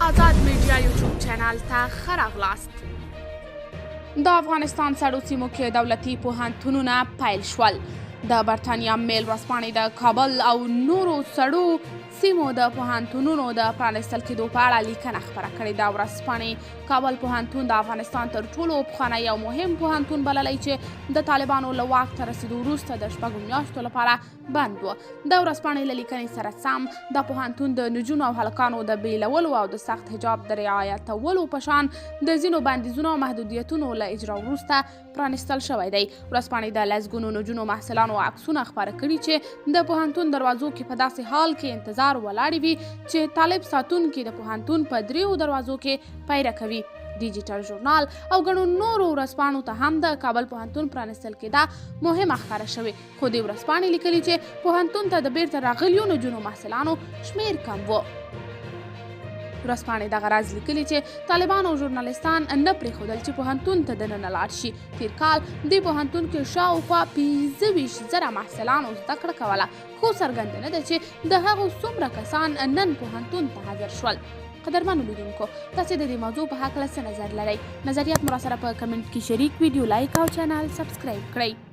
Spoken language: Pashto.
آزاد میډیا یوټیوب چینل ته ښه راغلاست. د افغانستان سړو سیمو کې دولتي پوهنتونونه پیل شول. د برټانیا میل ورځپاڼې د کابل او نورو سړو سیمو د پوهنتونونو د پرانیستل کېدو په اړه لیکنه خپره کړې ده. ورځپاڼې کابل پوهنتون د افغانستان تر ټولو پخوانی او مهم پوهنتون بللی چې د طالبانو له واک ته رسېدو وروسته د 6 میاشتو لپاره بند و. د ورځپاڼې له لیکنې سره سم دا پوهنتون د نجونو او هلکانو د بیلولو او د سخت حجاب د رعایتولو په شان د ځینو بندیزونو او محدودیتونو له اجرا وروسته پرانیستل شوی دی. ورځپاڼې د لسګونو نجونو محصلانو عکسونه خپاره کړي چې د پوهنتون دروازو کې په داسې حال کې انتظار ولاړې وي چې طالب ساتونکي د پوهنتون په 3 دروازو کې پیره کوي. ډیجیټل ژورنال او ګڼو نورو ورځپاڼو ته هم د کابل پوهنتون پرانیستل کېده مهمه ښکاره شوې، خو دې ورځپاڼې لیکلي چې پوهنتون ته د بیرته راغلیو نجونو محصلانو شمیر کم و. ورځپاڼې دغه راز لیکلي چې طالبان او ژورنالیستان نه پرېښودل چې پوهنتون ته دننه لاړ شي. تیر کال دې پوهنتون کې شاوخوا 25,000 محصلانو زده کړه کوله، خو څرګنده نه ده چې د هغو څومره کسان نن پوهنتون ته حاضر شول. قدرمنو لیدونکو، تاسې د دې موضوع په هکله څه نظر لرئ؟ نظریات مو راسره په کمنټ کې شریک، ویډیو لایک او چینل سبسکرایب کړئ.